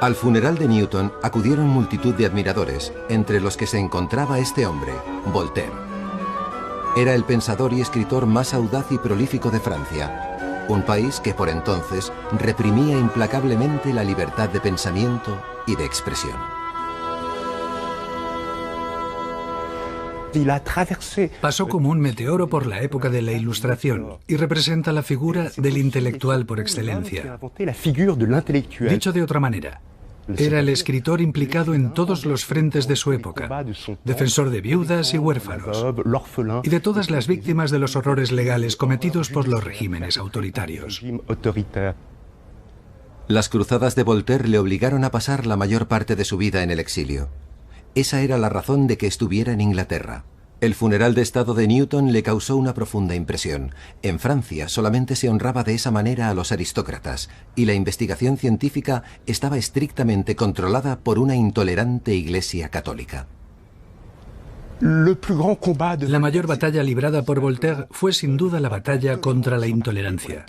Al funeral de Newton acudieron multitud de admiradores, entre los que se encontraba este hombre, Voltaire. Era el pensador y escritor más audaz y prolífico de Francia, un país que por entonces reprimía implacablemente la libertad de pensamiento y de expresión. Pasó como un meteoro por la época de la Ilustración y representa la figura del intelectual por excelencia. Dicho de otra manera, era el escritor implicado en todos los frentes de su época, defensor de viudas y huérfanos, y de todas las víctimas de los horrores legales cometidos por los regímenes autoritarios. Las cruzadas de Voltaire le obligaron a pasar la mayor parte de su vida en el exilio. Esa era la razón de que estuviera en Inglaterra. El funeral de estado de Newton le causó una profunda impresión. En Francia solamente se honraba de esa manera a los aristócratas, y la investigación científica estaba estrictamente controlada por una intolerante Iglesia católica. La mayor batalla librada por Voltaire fue sin duda la batalla contra la intolerancia.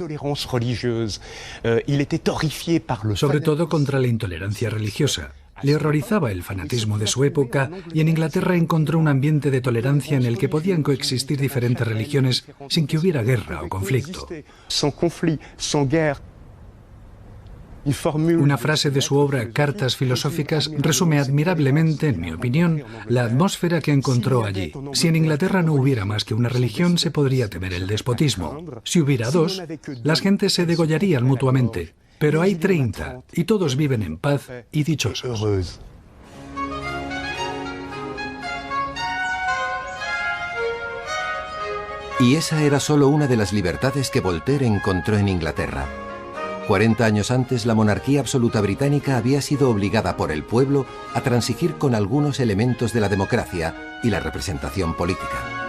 Sobre todo contra la intolerancia religiosa. Le horrorizaba el fanatismo de su época y en Inglaterra encontró un ambiente de tolerancia en el que podían coexistir diferentes religiones sin que hubiera guerra o conflicto. Una frase de su obra Cartas filosóficas resume admirablemente, en mi opinión, la atmósfera que encontró allí. Si en Inglaterra no hubiera más que una religión, se podría temer el despotismo. Si hubiera dos, las gentes se degollarían mutuamente. Pero hay 30 y todos viven en paz y dichosos. Y esa era solo una de las libertades que Voltaire encontró en Inglaterra. 40 años antes, la monarquía absoluta británica había sido obligada por el pueblo a transigir con algunos elementos de la democracia y la representación política.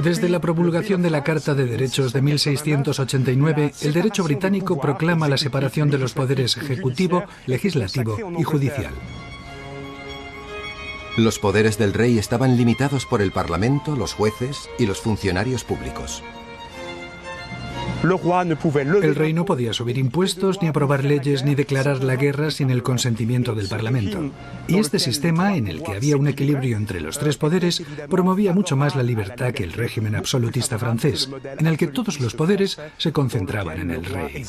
Desde la promulgación de la Carta de Derechos de 1689, el derecho británico proclama la separación de los poderes ejecutivo, legislativo y judicial. Los poderes del rey estaban limitados por el Parlamento, los jueces y los funcionarios públicos. El rey no podía subir impuestos, ni aprobar leyes, ni declarar la guerra sin el consentimiento del Parlamento. Y este sistema, en el que había un equilibrio entre los tres poderes, promovía mucho más la libertad que el régimen absolutista francés, en el que todos los poderes se concentraban en el rey.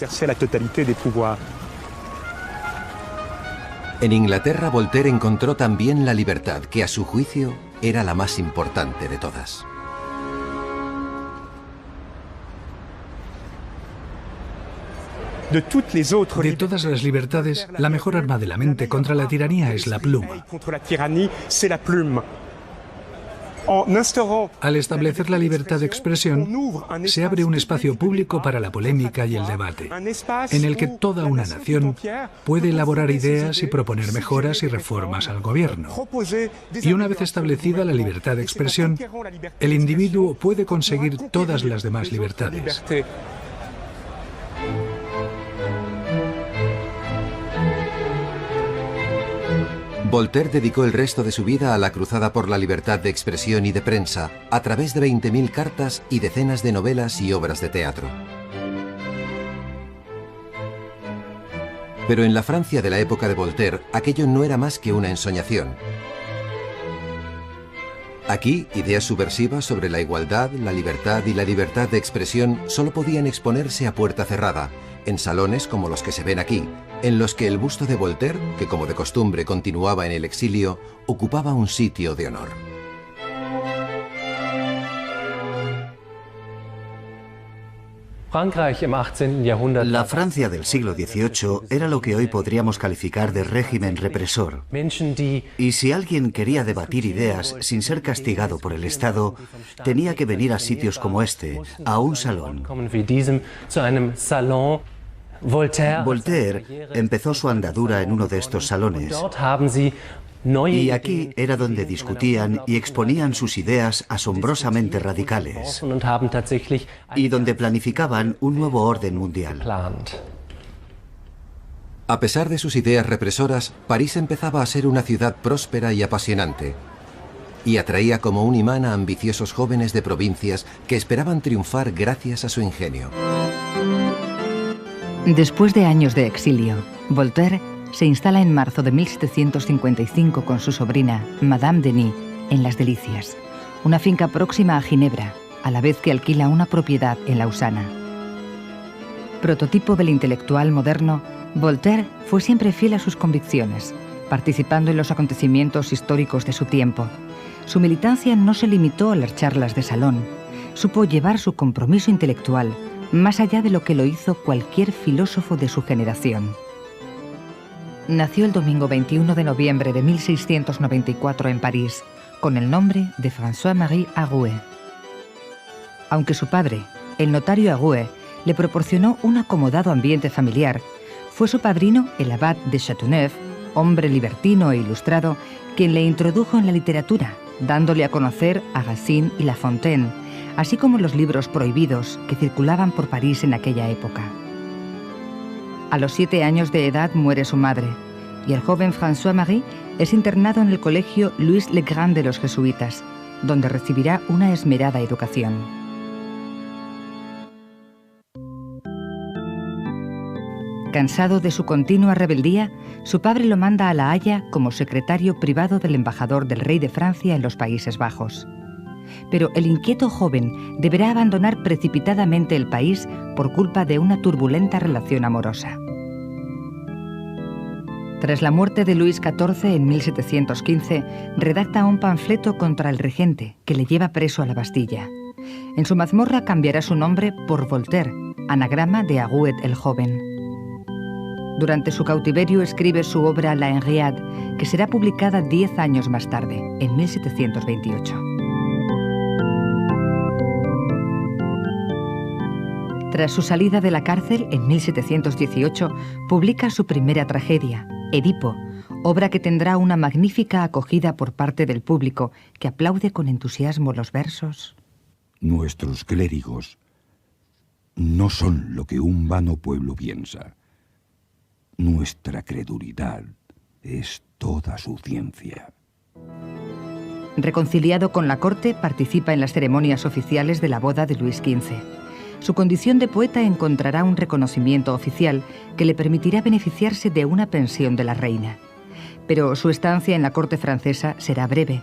En Inglaterra, Voltaire encontró también la libertad, que a su juicio era la más importante de todas. De todas las libertades, la mejor arma de la mente contra la tiranía es la pluma. Al establecer la libertad de expresión, se abre un espacio público para la polémica y el debate, en el que toda una nación puede elaborar ideas y proponer mejoras y reformas al gobierno. Y una vez establecida la libertad de expresión, el individuo puede conseguir todas las demás libertades. Voltaire dedicó el resto de su vida a la cruzada por la libertad de expresión y de prensa, a través de 20.000 cartas y decenas de novelas y obras de teatro. Pero en la Francia de la época de Voltaire, aquello no era más que una ensoñación. Aquí, ideas subversivas sobre la igualdad, la libertad y la libertad de expresión solo podían exponerse a puerta cerrada, en salones como los que se ven aquí, en los que el busto de Voltaire, que como de costumbre continuaba en el exilio, ocupaba un sitio de honor. La Francia del siglo XVIII era lo que hoy podríamos calificar de régimen represor. Y si alguien quería debatir ideas sin ser castigado por el Estado, tenía que venir a sitios como este, a un salón. Voltaire empezó su andadura en uno de estos salones. Y aquí era donde discutían y exponían sus ideas asombrosamente radicales, y donde planificaban un nuevo orden mundial. A pesar de sus ideas represoras, París empezaba a ser una ciudad próspera y apasionante, y atraía como un imán a ambiciosos jóvenes de provincias que esperaban triunfar gracias a su ingenio. Después de años de exilio, Voltaire se instala en marzo de 1755 con su sobrina, Madame Denis, en Las Delicias, una finca próxima a Ginebra, a la vez que alquila una propiedad en Lausana. Prototipo del intelectual moderno, Voltaire fue siempre fiel a sus convicciones, participando en los acontecimientos históricos de su tiempo. Su militancia no se limitó a las charlas de salón, supo llevar su compromiso intelectual más allá de lo que lo hizo cualquier filósofo de su generación. Nació el domingo 21 de noviembre de 1694 en París, con el nombre de François-Marie Arouet. Aunque su padre, el notario Arouet, le proporcionó un acomodado ambiente familiar, fue su padrino, el abad de Châteauneuf, hombre libertino e ilustrado, quien le introdujo en la literatura, dándole a conocer a Racine y La Fontaine, así como los libros prohibidos que circulaban por París en aquella época. A los 7 años de edad muere su madre, y el joven François-Marie es internado en el colegio Louis le Grand de los jesuitas, donde recibirá una esmerada educación. Cansado de su continua rebeldía, su padre lo manda a La Haya como secretario privado del embajador del rey de Francia en los Países Bajos. Pero el inquieto joven deberá abandonar precipitadamente el país por culpa de una turbulenta relación amorosa. Tras la muerte de Luis XIV en 1715, redacta un panfleto contra el regente que le lleva preso a la Bastilla. En su mazmorra cambiará su nombre por Voltaire, anagrama de Arouet el joven. Durante su cautiverio escribe su obra La Henriade, que será publicada 10 años más tarde, en 1728. Tras su salida de la cárcel en 1718, publica su primera tragedia, Edipo, obra que tendrá una magnífica acogida por parte del público, que aplaude con entusiasmo los versos. Nuestros clérigos no son lo que un vano pueblo piensa. Nuestra credulidad es toda su ciencia. Reconciliado con la corte, participa en las ceremonias oficiales de la boda de Luis XV. Su condición de poeta encontrará un reconocimiento oficial que le permitirá beneficiarse de una pensión de la reina. Pero su estancia en la corte francesa será breve.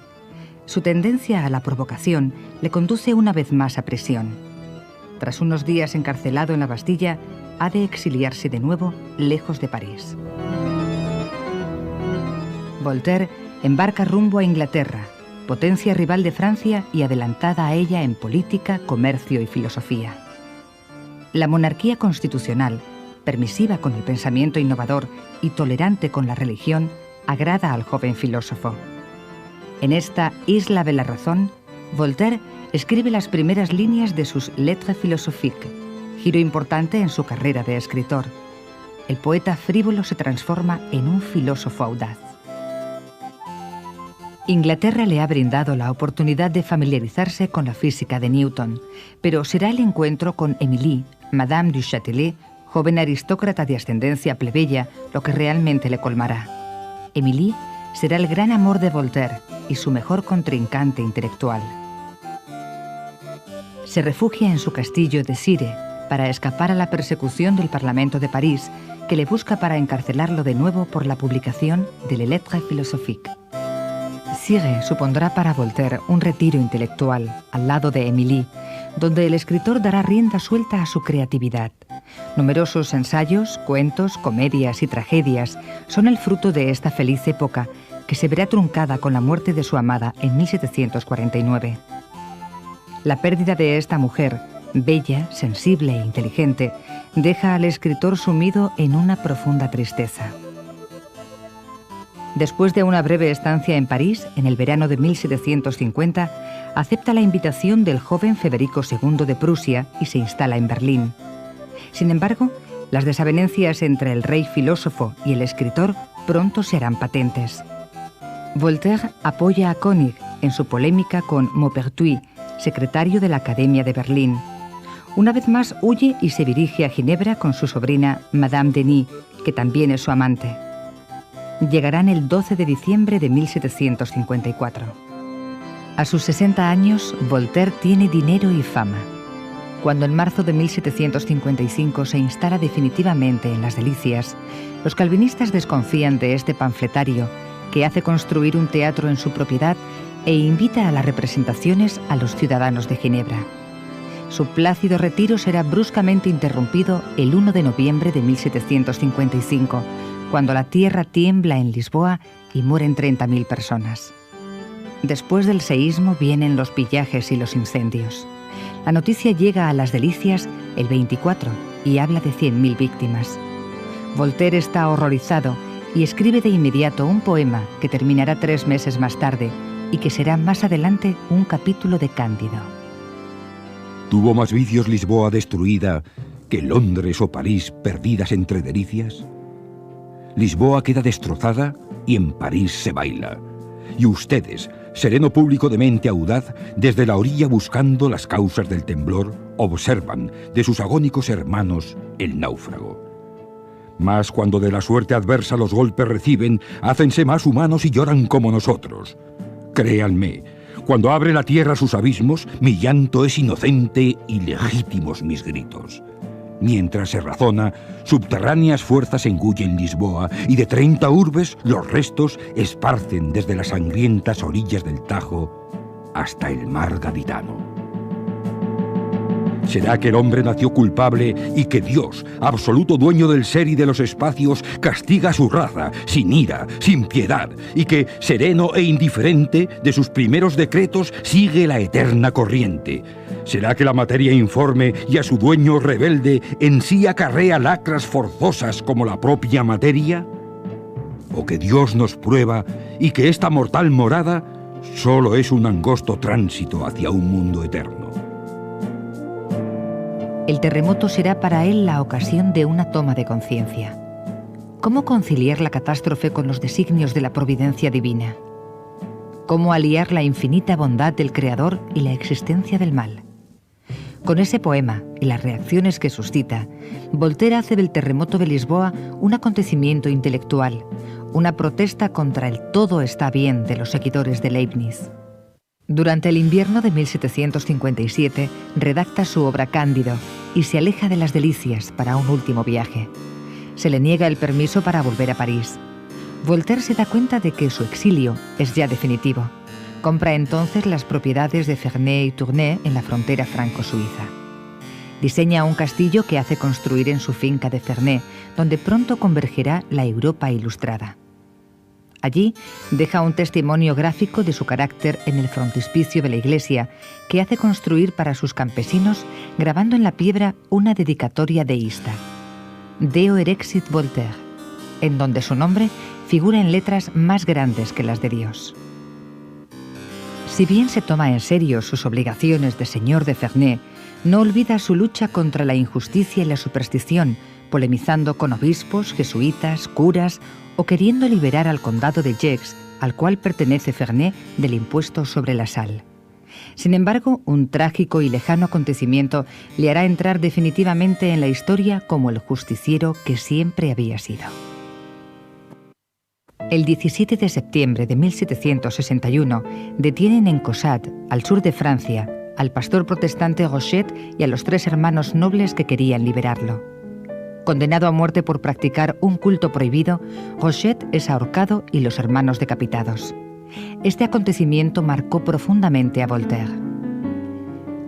Su tendencia a la provocación le conduce una vez más a prisión. Tras unos días encarcelado en la Bastilla, ha de exiliarse de nuevo lejos de París. Voltaire embarca rumbo a Inglaterra, potencia rival de Francia y adelantada a ella en política, comercio y filosofía. La monarquía constitucional, permisiva con el pensamiento innovador y tolerante con la religión, agrada al joven filósofo. En esta Isla de la Razón, Voltaire escribe las primeras líneas de sus Lettres philosophiques, giro importante en su carrera de escritor. El poeta frívolo se transforma en un filósofo audaz. Inglaterra le ha brindado la oportunidad de familiarizarse con la física de Newton, pero será el encuentro con Émilie, Madame du Châtelet, joven aristócrata de ascendencia plebeya, lo que realmente le colmará. Émilie será el gran amor de Voltaire y su mejor contrincante intelectual. Se refugia en su castillo de Sire para escapar a la persecución del Parlamento de París, que le busca para encarcelarlo de nuevo por la publicación de Les Lettres philosophiques. Sire supondrá para Voltaire un retiro intelectual al lado de Émilie, donde el escritor dará rienda suelta a su creatividad. Numerosos ensayos, cuentos, comedias y tragedias son el fruto de esta feliz época, que se verá truncada con la muerte de su amada en 1749. La pérdida de esta mujer, bella, sensible e inteligente, deja al escritor sumido en una profunda tristeza. Después de una breve estancia en París, en el verano de 1750, acepta la invitación del joven Federico II de Prusia y se instala en Berlín. Sin embargo, las desavenencias entre el rey filósofo y el escritor pronto se harán patentes. Voltaire apoya a König en su polémica con Maupertuis, secretario de la Academia de Berlín. Una vez más huye y se dirige a Ginebra con su sobrina Madame Denis, que también es su amante. Llegarán el 12 de diciembre de 1754. A sus 60 años, Voltaire tiene dinero y fama. Cuando en marzo de 1755 se instala definitivamente en Las Delicias, los calvinistas desconfían de este panfletario que hace construir un teatro en su propiedad e invita a las representaciones a los ciudadanos de Ginebra. Su plácido retiro será bruscamente interrumpido el 1 de noviembre de 1755, cuando la tierra tiembla en Lisboa y mueren 30.000 personas. Después del seísmo vienen los pillajes y los incendios. La noticia llega a Las Delicias el 24 y habla de 100.000 víctimas. Voltaire está horrorizado y escribe de inmediato un poema que terminará 3 meses más tarde y que será más adelante un capítulo de Cándido. ¿Tuvo más vicios Lisboa destruida que Londres o París perdidas entre delicias? Lisboa queda destrozada y en París se baila. Y ustedes, sereno público de mente audaz, desde la orilla buscando las causas del temblor, observan de sus agónicos hermanos el náufrago. Mas cuando de la suerte adversa los golpes reciben, hácense más humanos y lloran como nosotros. Créanme, cuando abre la tierra sus abismos, mi llanto es inocente y legítimos mis gritos. Mientras se razona, subterráneas fuerzas engullen Lisboa y de 30 urbes los restos esparcen desde las sangrientas orillas del Tajo hasta el mar Gaditano. ¿Será que el hombre nació culpable y que Dios, absoluto dueño del ser y de los espacios, castiga a su raza, sin ira, sin piedad, y que, sereno e indiferente, de sus primeros decretos sigue la eterna corriente? ¿Será que la materia informe y a su dueño rebelde en sí acarrea lacras forzosas como la propia materia? ¿O que Dios nos prueba y que esta mortal morada solo es un angosto tránsito hacia un mundo eterno? El terremoto será para él la ocasión de una toma de conciencia. ¿Cómo conciliar la catástrofe con los designios de la providencia divina? ¿Cómo aliar la infinita bondad del Creador y la existencia del mal? Con ese poema y las reacciones que suscita, Voltaire hace del terremoto de Lisboa un acontecimiento intelectual, una protesta contra el todo está bien de los seguidores de Leibniz. Durante el invierno de 1757 redacta su obra Cándido y se aleja de Las Delicias para un último viaje. Se le niega el permiso para volver a París. Voltaire se da cuenta de que su exilio es ya definitivo. Compra entonces las propiedades de Ferney y Tournai en la frontera franco-suiza. Diseña un castillo que hace construir en su finca de Ferney, donde pronto convergerá la Europa ilustrada. Allí deja un testimonio gráfico de su carácter en el frontispicio de la iglesia, que hace construir para sus campesinos, grabando en la piedra una dedicatoria deísta, Deo erexit Voltaire, en donde su nombre figura en letras más grandes que las de Dios. Si bien se toma en serio sus obligaciones de señor de Ferney, no olvida su lucha contra la injusticia y la superstición, polemizando con obispos, jesuitas, curas o queriendo liberar al condado de Gex, al cual pertenece Ferney, del impuesto sobre la sal. Sin embargo, un trágico y lejano acontecimiento le hará entrar definitivamente en la historia como el justiciero que siempre había sido. El 17 de septiembre de 1761 detienen en Caussade, al sur de Francia, al pastor protestante Rochet y a los 3 hermanos nobles que querían liberarlo. Condenado a muerte por practicar un culto prohibido, Rochet es ahorcado y los hermanos decapitados. Este acontecimiento marcó profundamente a Voltaire.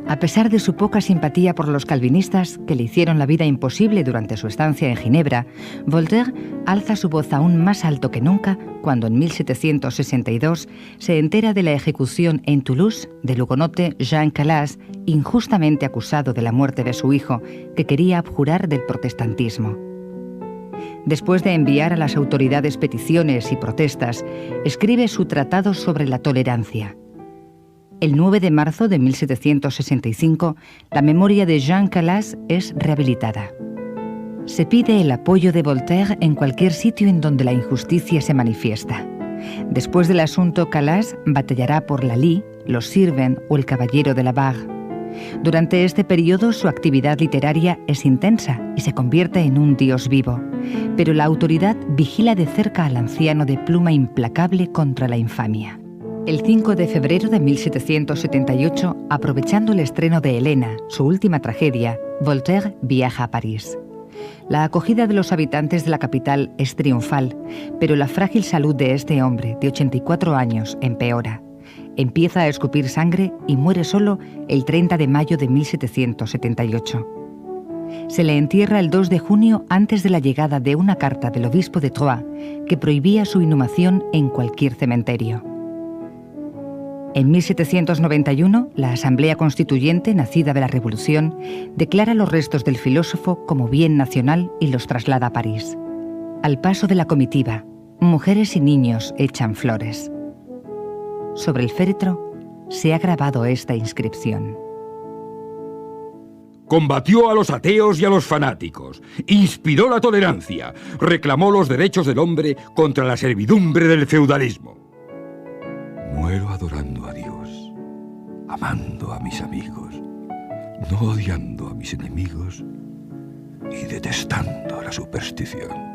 A pesar de su poca simpatía por los calvinistas, que le hicieron la vida imposible durante su estancia en Ginebra, Voltaire alza su voz aún más alto que nunca cuando en 1762 se entera de la ejecución en Toulouse del hugonote Jean Calas, injustamente acusado de la muerte de su hijo, que quería abjurar del protestantismo. Después de enviar a las autoridades peticiones y protestas, escribe su tratado sobre la tolerancia. El 9 de marzo de 1765, la memoria de Jean Calas es rehabilitada. Se pide el apoyo de Voltaire en cualquier sitio en donde la injusticia se manifiesta. Después del asunto, Calas batallará por Lally, los Sirven o el Caballero de la Barre. Durante este periodo su actividad literaria es intensa y se convierte en un dios vivo, pero la autoridad vigila de cerca al anciano de pluma implacable contra la infamia. El 5 de febrero de 1778, aprovechando el estreno de Helena, su última tragedia, Voltaire viaja a París. La acogida de los habitantes de la capital es triunfal, pero la frágil salud de este hombre, de 84 años, empeora. Empieza a escupir sangre y muere solo el 30 de mayo de 1778. Se le entierra el 2 de junio antes de la llegada de una carta del obispo de Troyes que prohibía su inhumación en cualquier cementerio. En 1791, la Asamblea Constituyente, nacida de la Revolución, declara los restos del filósofo como bien nacional y los traslada a París. Al paso de la comitiva, mujeres y niños echan flores. Sobre el féretro se ha grabado esta inscripción: Combatió a los ateos y a los fanáticos, inspiró la tolerancia, reclamó los derechos del hombre contra la servidumbre del feudalismo. Muero adorando a Dios, amando a mis amigos, no odiando a mis enemigos y detestando la superstición.